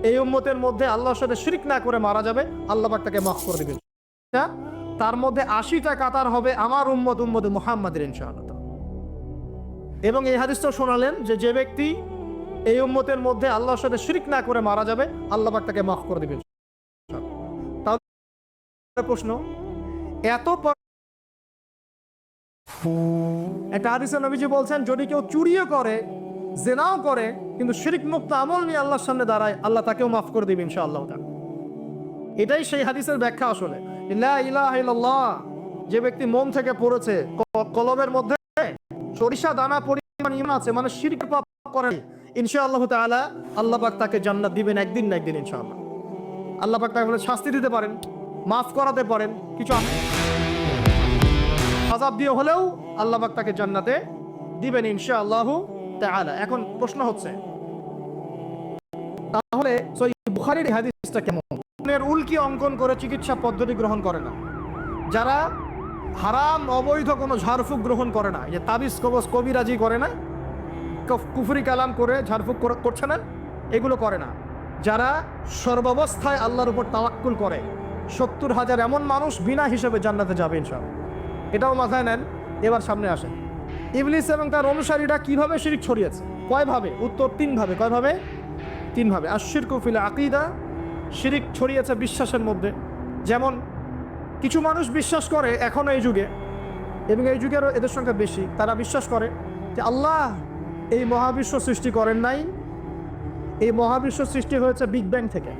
এই উম্মতের মধ্যে আল্লাহর সাথে শিরক না করে মারা যাবে, আল্লাহ পাক তাকে মাফ করে দিবেন। তার মধ্যে 80টা কাতার হবে আমার উম্মতে মুহাম্মাদের ইনশাআল্লাহ। এবং এই হাদিসটাও শোনালেন যে ব্যক্তি এই উম্মতের মধ্যে আল্লাহর সাথে শিরক না করে মারা যাবে, আল্লাহ পাক তাকে মাফ করে দিবেন। তাহলে প্রশ্ন, এত একটা হাদিসে নবীজি বলছেন, যদি কেউ চুরিও করে, জিনাও করে, কিন্তু শিরক মুক্ত আমল নিয়ে আল্লাহর সামনে দাঁড়ায়, আল্লাহ তাকেও মাফ করে দিবেন ইনশাআল্লাহ। এটাই সেই হাদিসের ব্যাখ্যা। আসলে লা ইলাহা ইল্লাল্লাহ যে ব্যক্তি মন থেকে পড়েছে, কলবের মধ্যে সরিষা দানা পরিমাণ ঈমান আছে, মানে শিরক পাপ করে, ইনশাআল্লাহ তাআলা আল্লাহ পাক তাকে জান্নাত দিবেন একদিন না একদিন ইনশাআল্লাহ। আল্লাহ পাক তাকে শাস্তি দিতে পারেন, মাফ করাতে পারেন, কিছু আযাব দিয়ে হলেও আল্লাহ পাক তাকে জান্নাতে দিবেন ইনশাআল্লাহ তাআলা। এখন প্রশ্ন হচ্ছে, তাহলে সহিহ বুখারীর হাদিসটা কেমন? উল্কি অঙ্কন করে চিকিৎসা পদ্ধতি গ্রহণ করে না, যারা হারাম অবৈধ কোনো ঝাড়ফুঁক গ্রহণ করে না, যে তাবিজ কবজ কবিরাজি করে না, কুফরি কালাম করে ঝাড়ফুঁক করছে না, এগুলো করে না, যারা সর্বাবস্থায় আল্লাহর উপর তাওয়াক্কুল করে, 70,000 এমন মানুষ বিনা হিসেবে জান্নাতে যাবে ইনশাআল্লাহ। এটাও মাথায় নেন। এবার সামনে আসেন, ইবলিস এবং তার অনুসারীরা কিভাবে শিরক ছড়িয়েছে, কয়ভাবে? উত্তর 3 ভাবে। কয়ভাবে? 3 ভাবে। আশ-শিরকু ফিল আকীদা, শিরক ছড়িয়েছে বিশ্বাসের মধ্যে। যেমন কিছু মানুষ বিশ্বাস করে এখনো এই যুগে, এবং এই যুগেরও এদের সংখ্যা বেশি, তারা বিশ্বাস করে যে আল্লাহ এই মহাবিশ্ব সৃষ্টি করেন নাই, এই মহাবিশ্ব সৃষ্টি হয়েছে বিগ ব্যাং থেকে।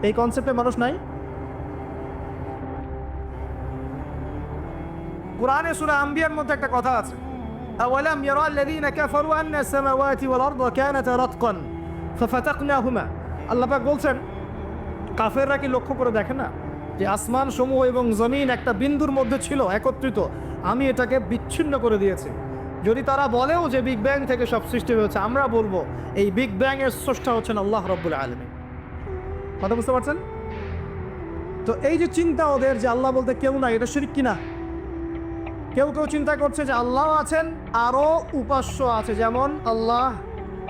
এই কনসেপ্টে মানুষ নাই। কুরআনে সূরা আম্বিয়ার মধ্যে একটা কথা আছে, আওয়ালাম ইয়ারাল্লাযীনা কাফারু আন্না আস-সামাওয়াতি ওয়াল আরদা কানাতা রাতকান ফাফাতাকনাহুমা। আল্লাহ পাক বলছেন, কাফেররা কি লক্ষ্য করে দেখে না যে আসমান সমূহ এবং জমিন একটা বিন্দুর মধ্যে ছিল একত্রিত, আমি এটাকে বিচ্ছিন্ন করে দিয়েছি। যদি তারা বলেও যে বিগ ব্যাং থেকে সব সৃষ্টি হয়েছে, আমরা বলবো এই বিগ ব্যাং এর স্রষ্টা হচ্ছেন আল্লাহ রাব্বুল আলামিন। কথা বুঝতে পারছেন? তো এই যে চিন্তা ওদের যে আল্লাহ বলতে কেউ নাই, এটা শিরক কিনা? কেউ কেউ চিন্তা করছে যে আল্লাহ আছেন, আরও উপাস্য আছে, যেমন আল্লাহ,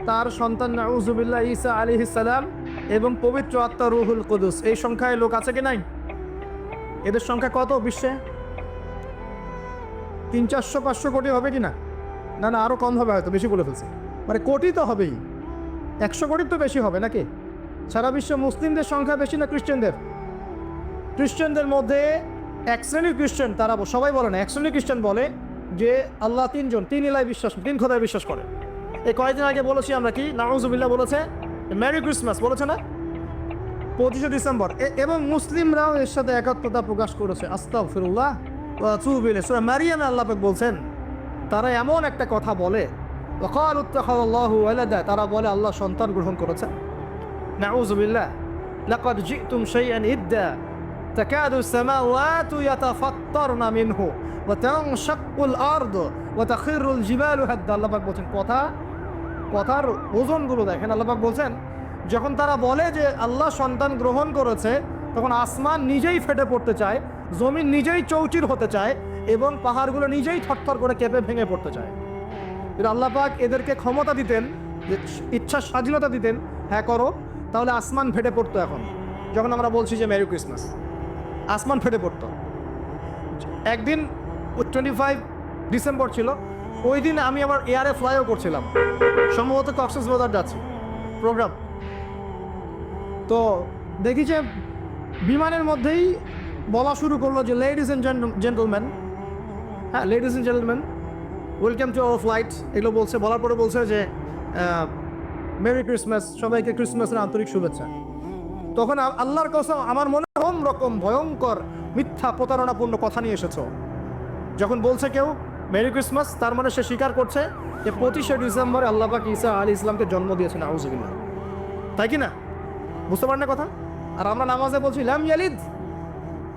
তার সন্তান নাউজুবিল্লাহ ঈসা আলাইহিস সালাম এবং পবিত্র আত্মা রুহুল কুদুস। এই সংখ্যায় লোক আছে কি নাই? এদের সংখ্যা কত বিশ্বে? 300-400 কোটি হবে কি না? না না, আরও কম হবে, হয়তো বেশি বলে ফেলছে। মানে কোটি তো হবেই, 100 কোটির তো বেশি হবে নাকি? সারা বিশ্বে মুসলিমদের সংখ্যা বেশি না খ্রিস্টানদের? খ্রিস্টানদের মধ্যে এক শ্রেণীর খ্রিস্টান, তারা সবাই বলে না, এক শ্রেণীর খ্রিস্টান বলে যে আল্লাহ 3 জন, 3 ইলাহ বিশ্বাস, 3 খোদায় বিশ্বাস করে। এই কয়েকদিন আগে বলেছি আমরা, কি নাউজুবিল্লাহ বলেছে, মেরি ক্রিসমাস বলেছে না, 25শে ডিসেম্বর। এবং মুসলিমরাও এর সাথে একাত্মতা প্রকাশ করেছে। আস্তাগফিরুল্লাহ ওয়া আতুবু ইলাইহি। সূরা মারিয়ামে আল্লাহ পাক বলছেন, তারা এমন একটা কথা বলে, ওয়াকালু ইত্তাখাযাল্লাহু ওয়ালাদা, তারা বলে আল্লাহ সন্তান গ্রহণ করেছেন। নাউজুবিল্লাহ। লাকাদ জিতুম শাইআন ইদ্দা তাকাদু সামাওয়াতু ইয়াতাফাত্তারনা মিনহু ওয়া তানশাক্কুল আরদু ওয়া তাখিরুল জিবালু হাদ্দা। আল্লাহ পাক বলছেন, কথার ওজনগুলো দেখেন। আল্লাহ পাক বলছেন, যখন তারা বলে যে আল্লাহ সন্তান গ্রহণ করেছে, তখন আসমান নিজেই ফেটে পড়তে চায়, জমিন নিজেই চৌচির হতে চায়, এবং পাহাড়গুলো নিজেই থরথর করে কেঁপে ভেঙে পড়তে চায়। যদি আল্লাহ পাক এদেরকে ক্ষমতা দিতেন, ইচ্ছার স্বাধীনতা দিতেন, হ্যাঁ করো, তাহলে আসমান ফেটে পড়তো। এখন যখন আমরা বলছি যে মেরি ক্রিসমাস, আসমান ফেটে পড়তো। একদিন 25 ডিসেম্বর ছিল, ওই দিন আমি আমার এয়ারে ফ্লাইও করছিলাম, সম্ভবত কক্সবাজার যাচ্ছি প্রোগ্রাম। তো দেখি যে বিমানের মধ্যেই বলা শুরু করলো যে লেডিজ অ্যান্ড জেন্টলম্যান, হ্যাঁ ladies and gentleman, welcome to our flight, এগুলো বলছে। বলার পরে বলছে যে মেরি ক্রিসমাস, সবাইকে ক্রিসমাসের আন্তরিক শুভেচ্ছা। তখন আল্লাহর কসম, আমার মনে কোন রকম ভয়ঙ্কর মিথ্যা প্রতারণাপূর্ণ কথা নিয়ে এসেছ। যখন বলছে কেউ মেরি ক্রিসমাস, তার মানে সে স্বীকার করছে যে 25শে ডিসেম্বরে আল্লাহ পাক ঈসা আলাইহিস সালামকে জন্ম দিয়েছেন। আউযুবিল্লাহ, তাই কি না? বুঝতে পারেন না কথা? আর আমরা নামাজে বলছি লাম ইয়ালিদ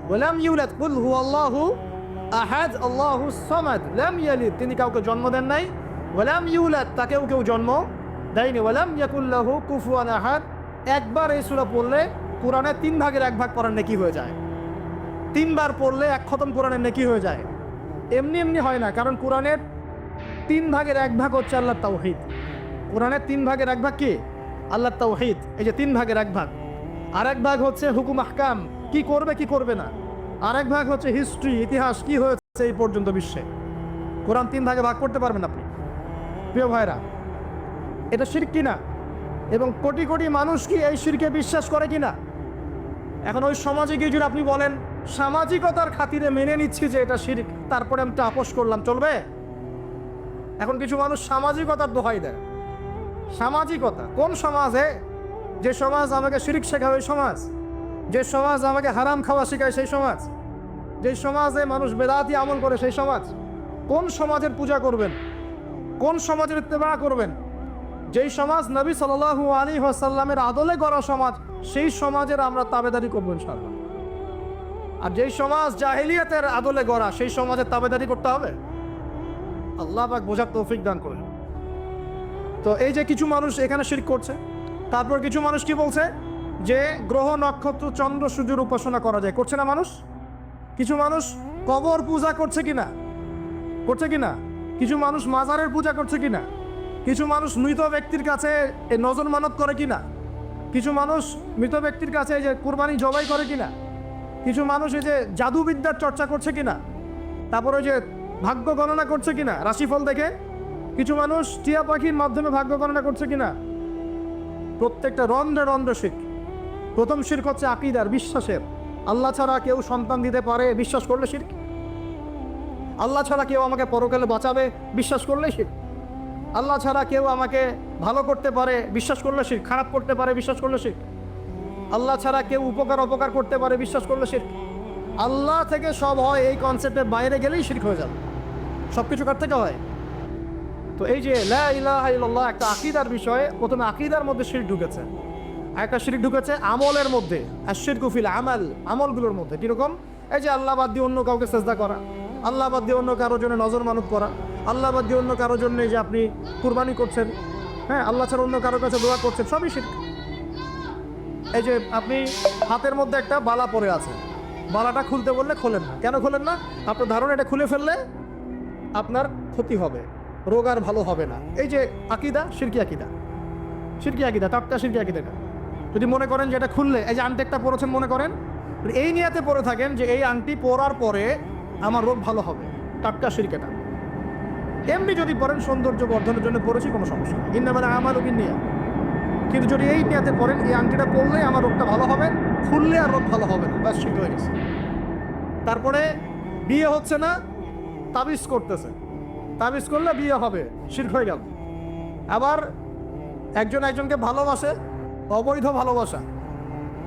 ওয়া লাম ইউলাদ, কুল হুয়াল্লাহু আহাদ আল্লাহুস সামাদ। লাম ইয়ালিদ, তিনি কাউকে জন্ম দেন নাই, ওয়া লাম ইউলাদ, তাকেও কেউ জন্ম দেয়নি, ওয়া লাম ইয়াকুল লাহু কুফুয়ান আহাদ। একবার এই সূরা পড়লে কোরআনের 3 ভাগের 1 ভাগ পড়ার নেকি হয়ে যায়। 3 বার পড়লে 1 খতম কোরআনের নেকি হয়ে যায়। এমনি এমনি হয় না, কারণ কোরআনের 3 ভাগের 1 ভাগ হচ্ছে আল্লাহর তাওহীদ। কোরআনের 3 ভাগের 1 ভাগ কি? আল্লাহর তাওহীদ, এই যে 3 ভাগের 1 ভাগ। আরেক ভাগ হচ্ছে হুকুম আহকাম, কি করবে কি করবে না। আরেক ভাগ হচ্ছে হিস্ট্রি, ইতিহাস, কি হয়েছে এই পর্যন্ত বিশ্বে। কোরআন 3 ভাগে ভাগ করতে পারবেন আপনি। প্রিয় ভাইরা, এটা শিরক কিনা, এবং কোটি কোটি মানুষ কি এই শিরকে বিশ্বাস করে কিনা। এখন ওই সমাজে গিয়ে যদি আপনি বলেন সামাজিকতার খাতিরে মেনে নিচ্ছি যে এটা শিরক, তারপরে আমি আপোষ করলাম, চলবে? এখন কিছু মানুষ সামাজিকতার দোহাই দেয়। সামাজিকতা কোন সমাজে? যে সমাজ আমাকে শিরক শেখাবে ওই সমাজ, যে সমাজ আমাকে হারাম খাওয়া শেখায় সেই সমাজ, যে সমাজে মানুষ বেদাতি আমল করে সেই সমাজ। কোন সমাজের পূজা করবেন, কোন সমাজের ইত্তেবা করবেন? যেই সমাজ নবী সাল্লাল্লাহু আলাইহি ওয়াসাল্লামের আদলে গড়া সমাজ, সেই সমাজের আমরা তাবেদারি করবো ইনশাআল্লাহ। আর যেই সমাজ জাহেলিয়াতের আদলে গড়া, সেই সমাজের তাবেদারি করতে হবে। আল্লাহ পাক বোঝার তৌফিক দান করুন। তো এই যে কিছু মানুষ এখানে শিরক করছে, তারপর কিছু মানুষ কি বলছে যে গ্রহ নক্ষত্র চন্দ্র সূর্যের উপাসনা করা যায়, করছে না মানুষ? কিছু মানুষ কবর পূজা করছে কিনা, করছে কিনা? কিছু মানুষ মাজারের পূজা করছে কিনা? কিছু মানুষ মৃত ব্যক্তির কাছে এই নজর মানত করে কিনা? কিছু মানুষ মৃত ব্যক্তির কাছে এই যে কুরবানি জবাই করে কিনা? কিছু মানুষ এই যে জাদুবিদ্যার চর্চা করছে কিনা? তারপরে যে ভাগ্য গণনা করছে কিনা রাশিফল দেখে? কিছু মানুষ টিয়া পাখির মাধ্যমে ভাগ্য গণনা করছে কিনা? প্রত্যেকটা রন্ধ্রে রন্ধ্রে শিরক। প্রথম শিরক হচ্ছে আকীদার, বিশ্বাসের। আল্লাহ ছাড়া কেউ সন্তান দিতে পারে, বিশ্বাস করলে শিরক। আল্লাহ ছাড়া কেউ আমাকে পরকালে বাঁচাবে, বিশ্বাস করলে শিরক। আল্লাহ ছাড়া কেউ আমাকে ভালো করতে পারে, বিশ্বাস করলে শিরক। খারাপ করতে পারে, বিশ্বাস করলে শিরক। আল্লাহ ছাড়া কেউ উপকার অপকার করতে পারে, বিশ্বাস করলে শিরক। আল্লাহ থেকে সব হয়, এই কনসেপ্টের বাইরে গেলেই শিরক হয়ে যাবে। সব কিছু কার থেকে হয়? তো এই যে লা ইলাহা ইল্লাল্লাহ একটা আকীদার বিষয়ে, প্রথমে আকীদার মধ্যে শিরক ঢুকেছে। একটা শিরক ঢুকেছে আমলের মধ্যে, আশ-শিরকু ফিল আমাল, আমলগুলোর মধ্যে। কিরকম? এই যে আল্লাহ বাদ দিয়ে অন্য কাউকে সেজদা করা, আল্লাহ বাদ দিয়ে অন্য কারোর জন্য নজর মানত করা, আল্লাহ বাদ দিয়ে অন্য কারোর জন্য যে আপনি কুরবানি করছেন, হ্যাঁ, আল্লাহ ছাড়া অন্য কারোর কাছে দোয়া করছেন, সবই শিরক। এই যে আপনি হাতের মধ্যে একটা বালা পরে আছে, বালাটা খুলতে বললে খোলেন না। কেন খোলেন না? আপনার ধারণা এটা খুলে ফেললে আপনার ক্ষতি হবে, রোগ আর ভালো হবে না। এই যে আকীদা, শিরকি আকীদা, শিরকি আকীদা, টাটকা শিরকি আকীদা। যদি মনে করেন যে এটা খুললে, এই যে আংটি একটা পরেছেন, মনে করেন এই নিয়াতে পরে থাকেন যে এই আংটি পরার পরে আমার রোগ ভালো হবে, টাটকা শিরক এটা। এমনি যদি পরেন সৌন্দর্য বর্ধনের জন্য পরেছি, কোনো সমস্যা নেই, ইন্নামাল আমালু বিন্নিয়াত। কিন্তু যদি এই নিয়াতে পরেন এই আংটিটা পরলেই আমার রোগটা ভালো হবে, খুললে আর রোগ ভালো হবে না, ব্যাস শিরক হয়ে গেছে। তারপরে বিয়ে হচ্ছে না, তাবিজ করতেছে, তাবিজ করলে বিয়ে হবে, শিরক হয়ে গেল। আবার একজন একজনকে ভালোবাসে, অবৈধ ভালোবাসা,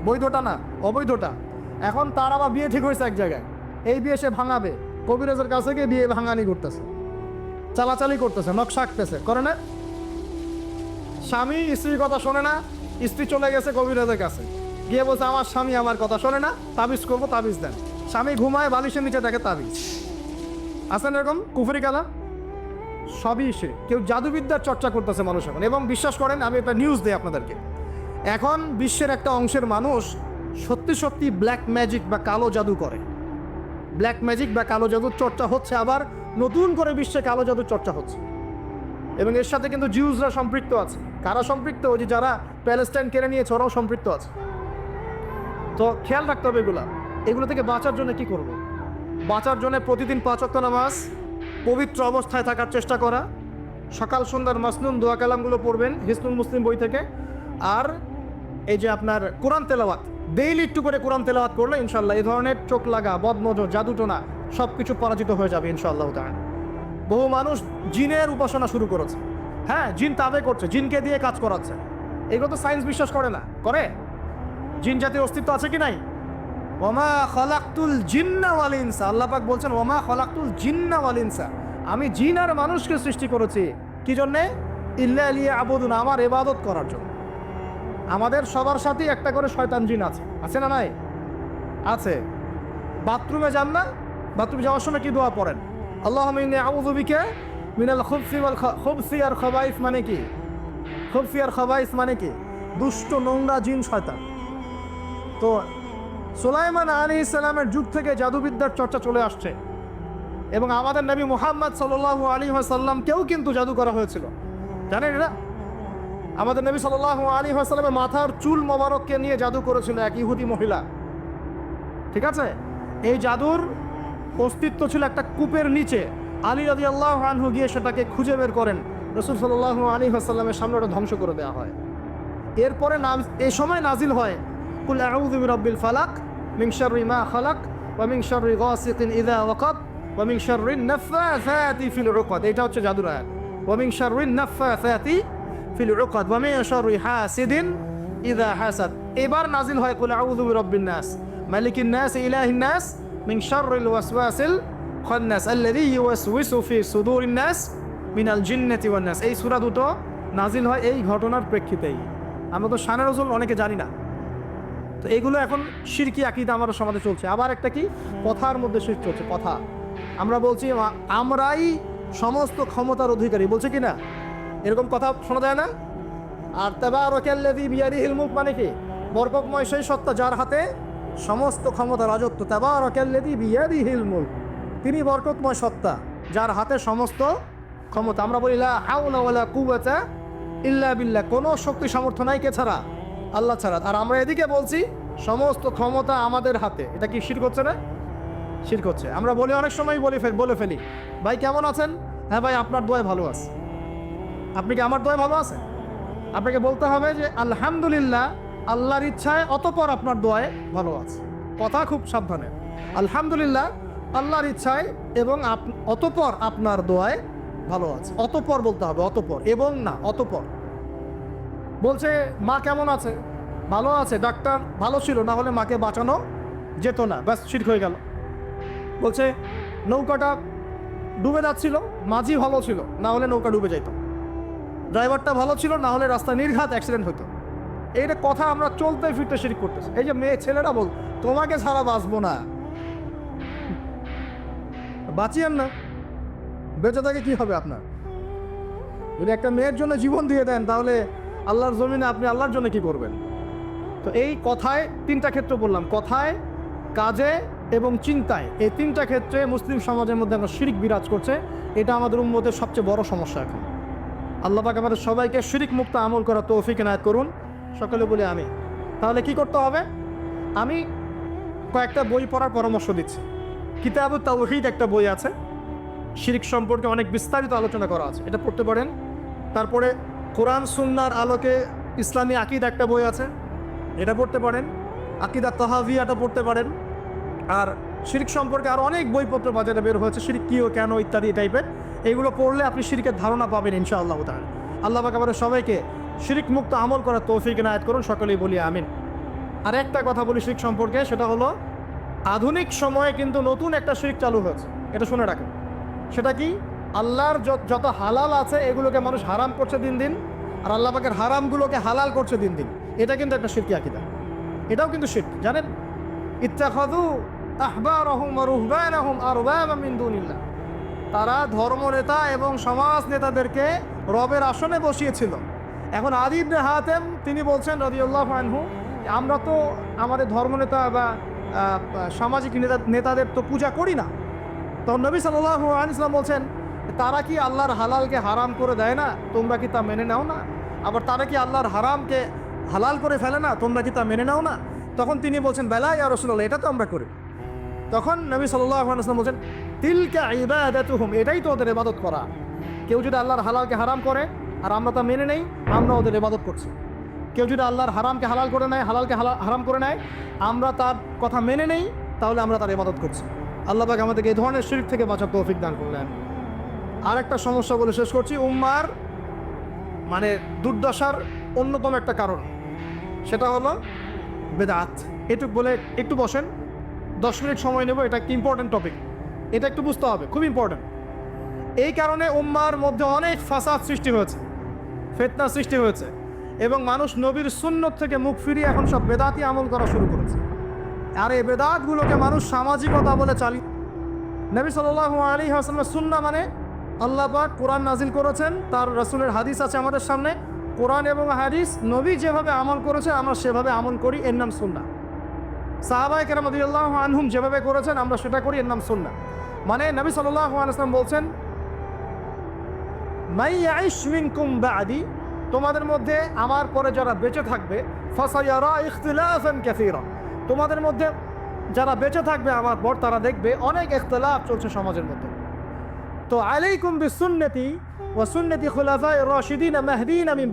বৈধটা না, অবৈধটা। এখন তার আবার বিয়ে ঠিক হয়েছে এক জায়গায়, এই বিয়ে সে ভাঙাবে, কবিরাজের কাছে গিয়ে বিয়ে ভাঙানি করতেছে, চালাচালি করতেছে, নকশা আঁকতেছে, করে না? স্বামী স্ত্রীর কথা শোনে না, স্ত্রী চলে গেছে কবিরাজের কাছে, গিয়ে বলছে আমার স্বামী আমার কথা শোনে না, তাবিজ করবো, তাবিজ দেন। স্বামী ঘুমায়, বালিশের নিচে দেখে তাবিজ। আছেন এরকম কুফরি কালাম? সবই সে। কেউ জাদুবিদ্যার চর্চা করতেছে মানুষ এখন, এবং বিশ্বাস করেন, আমি একটা নিউজ দিই আপনাদেরকে। এখন বিশ্বের একটা অংশের মানুষ সত্যি সত্যি ব্ল্যাক ম্যাজিক বা কালো জাদু করে। ব্ল্যাক ম্যাজিক বা কালো জাদুর চর্চা হচ্ছে, আবার নতুন করে বিশ্বে কালো জাদুর চর্চা হচ্ছে। এবং এর সাথে কিন্তু জিউসরা সম্পৃক্ত আছে। কারা সম্পৃক্ত? ওই যে যারা প্যালেস্টাইন কেড়ে নিয়েছে, ওরাও সম্পৃক্ত আছে। তো খেয়াল রাখতে হবে এগুলো থেকে বাঁচার জন্য কি করব? বাঁচার জন্য প্রতিদিন 5 ওয়াক্ত নামাজ, পবিত্র অবস্থায় থাকার চেষ্টা করা, সকাল সন্ধ্যার মাসনুন দোয়া কালামগুলো পড়বেন হিসনুল মুসলিম বই থেকে। আর এই যে আপনার কোরআন তেলাওয়াত, ডেইলি একটু করে কোরআন তেলাওয়াত করলে ইনশাল্লাহ এই ধরনের চোখ লাগা, বদনজর, জাদুটোনা সব কিছু পরাজিত হয়ে যাবে ইনশাআল্লাহ তাআলা। বহু মানুষ জিনের উপাসনা শুরু করেছে, হ্যাঁ, জিন তাবে করছে, জিনকে দিয়ে কাজ করাচ্ছে। এগুলো তো সায়েন্স বিশ্বাস করে না, করে? জিন জাতীয় অস্তিত্ব আছে কি নাই? ওমা খলাকতুল জিন্না ওয়াল ইনসা, আল্লাহ পাক বলছেন ওমা খলাকতুল জিন্না ওয়াল ইনসা, আমি জিন আর মানুষকে সৃষ্টি করেছি কি জন্যে? ইল্লা লিয়াবুদুন, আমার ইবাদত করার জন্য। আমাদের সবার সাথেই একটা করে শয়তান জিন আছে, আছে না নাই? আছে। বাথরুমে যান না, বাথরুমে যাওয়ার সময় কি দোয়া পড়েন? আল্লাহুম্মা ইন্নী আউযু বিকা মিনাল খুবসি আর খাবাইস, মানে কি? খুবসি আর খাবাইস মানে কি? দুষ্ট, নোংরা জিন, শয়তান। তো সুলাইমান আলাইহিস সালামের যুগ থেকে জাদুবিদ্যার চর্চা চলে আসছে, এবং আমাদের নবী মুহাম্মদ সাল্লাল্লাহু আলাইহি ওয়াসাল্লামকেও কিন্তু জাদু করা হয়েছিল, জানেন এটা? আমাদের নবী সাল্লাল্লাহু আলাইহি ওয়াসাল্লামের মাথার চুল মোবারককে নিয়ে জাদু করেছিল এক ইহুদি মহিলা, ঠিক আছে? এই জাদুর অস্তিত্ব ছিল একটা কূপের নিচে। আলী রাদিয়াল্লাহু আনহু গিয়ে সেটাকে খুঁজে বের করেন, রাসূল সাল্লাল্লাহু আলাইহি ওয়াসাল্লামের সামনে ওটা ধ্বংস করে দেওয়া হয়। এরপরে এই সময় নাজিল হয় কুল আউযু বিরাব্বিল ফালাক মিন শাররি মা খালাক ওয়া মিন শাররি গাসিকিন ইযা ওয়াকাব ওয়া মিন শাররিন নাফাসাতি ফিল উকাদ। এটা হচ্ছে জাদুর আয়াত। ওয়া মিন শাররিন নাফাসাতি ফিল উকাদ ওয়া মিন শাররি হাসিদিন ইযা হাসাদ। এবার নাজিল হয় কুল আউযু বিরাব্বিন নাস মালিকিন নাস ইলাহিন নাস মিন শাররিল ওয়াসওয়াসিল খান্নাস আল্লাযী ইউওয়াসওয়িসু ফি সুদুরিন নাস মিনাল জিন্নাতি ওয়ান নাস। এই সূরা দুটো নাজিল হয় এই ঘটনার প্রেক্ষিতেই। আমরা তো শানে রাসূল অনেকে জানি না, তো এগুলো এখন শিরকি আকীদা আমাদের সমাজে চলছে। আবার একটা কি, কথার মধ্যে শিরক চলছে। কথা আমরা বলছি আমরাই সমস্ত ক্ষমতার অধিকারী, বলছে কি না? এরকম কথা শোনা যায় না? আর তাবারাকাল্লাযী বিয়াদিহিল মুলক মানে কি? বরকতময় সেই সত্তা যার হাতে সমস্ত ক্ষমতা, রাজত্ব। তাবারাকাল্লাযী বিয়াদিহিল মুলক, তিনি বরকতময় সত্তা যার হাতে সমস্ত ক্ষমতা। আমরা বলি লা হাওলা ওয়ালা কুওয়াতা ইল্লা বিল্লাহ, কোনো শক্তি সামর্থ্য নাই কে ছাড়া? আল্লাহ ছাড়া। আর আমরা এদিকে বলছি সমস্ত ক্ষমতা আমাদের হাতে। এটা কি শিরক হচ্ছে না? শিরক হচ্ছে। আমরা বলি অনেক সময় বলে ফেলি, ভাই কেমন আছেন? হ্যাঁ ভাই আপনার দোয়ায় ভালো আছে। আপনি কি আমার দোয়ায় ভালো আছেন? আপনাকে বলতে হবে যে আলহামদুলিল্লাহ, আল্লাহর ইচ্ছায় অতঃপর আপনার দোয়ায় ভালো আছে। কথা খুব সাবধানে, আলহামদুলিল্লাহ আল্লাহর ইচ্ছায় এবং অতঃপর আপনার দোয়ায় ভালো আছে। অতঃপর বলতে হবে, অতঃপর এবং না, অতঃপর। বলছে মা কেমন আছে? ভালো আছে, ডাক্তার ভালো ছিল, না হলে মাকে বাঁচানো যেত না, ব্যাস শিরক হয়ে গেল। বলছে নৌকাটা ডুবে যাচ্ছিল, মাঝি ভালো ছিল, না হলে নৌকা ডুবে যেত। ড্রাইভারটা ভালো ছিল, না হলে রাস্তায় নির্ঘাত অ্যাক্সিডেন্ট হতো। এইটা কথা আমরা চলতে ফিরতে শিরক করতেছি। এই যে মেয়ে ছেলেরা বল তোমাকে ছাড়া বাঁচবো না, বাঁচিয়েন না, বেঁচে থাকে কি হবে আপনার? যদি একটা মেয়ের জন্য জীবন দিয়ে দেন, তাহলে আল্লাহর জমিনে আপনি আল্লাহর জন্য কি করবেন? তো এই কথায় তিনটা ক্ষেত্র বললাম, কথায়, কাজে এবং চিন্তায়। এই তিনটা ক্ষেত্রে মুসলিম সমাজের মধ্যে আমরা শিরক বিরাজ করছে। এটা আমাদের উম্মতের সবচেয়ে বড় সমস্যা এখন। আল্লাহ পাক আমাদের সবাইকে শিরক মুক্ত আমল করার তৌফিক এনায়েত করুন। সকলে বলে আমি। তাহলে কি করতে হবে? আমি কয়েকটা বই পড়ার পরামর্শ দিচ্ছি। কিতাবুত তাওহীদ একটা বই আছে, শিরক সম্পর্কে অনেক বিস্তারিত আলোচনা করা আছে, এটা পড়তে পারেন। তারপরে কোরআন সুন্নাহর আলোকে ইসলামী আকীদা একটা বই আছে, এটা পড়তে পারেন। আকীদা তাহাভিয়াটা পড়তে পারেন। আর শিরক সম্পর্কে আরও অনেক বইপত্র বাজারে বের হয়েছে, শিরক কী ও কেন ইত্যাদি টাইপের। এইগুলো পড়লে আপনি শিরকের ধারণা পাবেন ইনশাআল্লাহ তাআলা। আল্লাহ পাক আমাদের সবাইকে শিরক মুক্ত আমল করার তৌফিক এনায়েত করুন। সকলেই বলি আমিন। আর একটা কথা বলি শিরক সম্পর্কে, সেটা হলো আধুনিক সময়ে কিন্তু নতুন একটা শিরক চালু হয়েছে, এটা শুনে রাখেন। সেটা কি? আল্লাহর যত হালাল আছে এগুলোকে মানুষ হারাম করছে দিন দিন, আর আল্লাহ পাকের হারামগুলোকে হালাল করছে দিন দিন। এটা কিন্তু একটা শিরকি আকীদা, এটাও কিন্তু শিরক, জানেন? ইত্তাখাযু আহবারহুম ওয়া রুহবানাহুম আরবাবা মিন দুনিল্লাহ, তারা ধর্মনেতা এবং সমাজ নেতাদেরকে রবের আসনে বসিয়েছিল। এখন আদী ইবনে হাতেম তিনি বলছেন রাদিয়াল্লাহু আনহু, আমরা তো আমাদের ধর্মনেতা বা সামাজিক নেতাদের তো পূজা করি না। তখন নবী সাল্লাল্লাহু আলাইহি ওয়াসাল্লাম বলছেন, তারা কি আল্লাহর হালালকে হারাম করে দেয় না? তোমরা কি তা মেনে নাও না? আবার তারা কি আল্লাহর হারামকে হালাল করে ফেলে না? তোমরা কি তা মেনে নাও না? তখন তিনি বলছেন, বেলা ইয়া রাসূলুল্লাহ, এটা তো আমরা করি। তখন নবী সাল্লাল্লাহু আলাইহি ওয়াসাল্লাম বলছেন, তিলকা ইবাদাতুহুম, এটাই তো ওদের ইবাদত করা। কেউ যদি আল্লাহর হালালকে হারাম করে আর আমরা তা মেনে নেই, আমরা ওদের ইবাদত করছি। কেউ যদি আল্লাহর হারামকে হালাল করে নেয়, হালালকে হারাম করে নেয়, আমরা তার কথা মেনে নেই, তাহলে আমরা তার ইবাদত করছি। আল্লাহ পাক আমাদেরকে এই ধরনের শিরক থেকে বাঁচার তৌফিক দান করলেন। আর একটা সমস্যা বলে শেষ করছি, উম্মার মানে দুর্দশার অন্যতম একটা কারণ, সেটা হলো বেদাত। এটুক বলে একটু বসেন, 10 মিনিট সময় নেব। এটা একটা ইম্পর্টেন্ট টপিক, এটা একটু বুঝতে হবে, খুব ইম্পর্টেন্ট। এই কারণে উম্মার মধ্যে অনেক ফাসাদ সৃষ্টি হয়েছে, ফিতনা সৃষ্টি হয়েছে, এবং মানুষ নবীর সুন্নত থেকে মুখ ফিরিয়ে এখন সব বেদাতি আমল করা শুরু করেছে। আর এই বেদাতগুলোকে মানুষ সামাজিকতা বলে চালিয়ে। নবী সাল্লাল্লাহু আলাইহি ওয়াসাল্লামের সুন্নাহ মানে আল্লাহ পাক কোরআন নাজিল করেছেন, তার রাসূলের হাদিস আছে আমাদের সামনে। কোরআন এবং হাদিস, নবী যেভাবে আমল করেছে আমরা সেভাবে আমল করি, এর নাম সুন্নাহ। সাহাবায়ে কেরাম রাদিয়াল্লাহু আনহুম যেভাবে করেছেন আমরা সেটা করি, এর নাম সুন্নাহ। মানে নবী সাল্লাল্লাহু আলাইহি ওয়াসাল্লাম বলছেন, মাই ইয়াইশ মিনকুম বা'দি তোমাদের মধ্যে আমার পরে যারা বেঁচে থাকবে ফাসায়ারা ইখতিলাফান কাসীরা, তোমাদের মধ্যে যারা বেঁচে থাকবে আমার পর তারা দেখবে অনেক ইখতিলাফ চলছে সমাজের মধ্যে। তো আলাইকুম বিসুন্নতি ওয়া সুন্নতি খুলাফায়ে রাশিদিন মাহদিয়িন মিন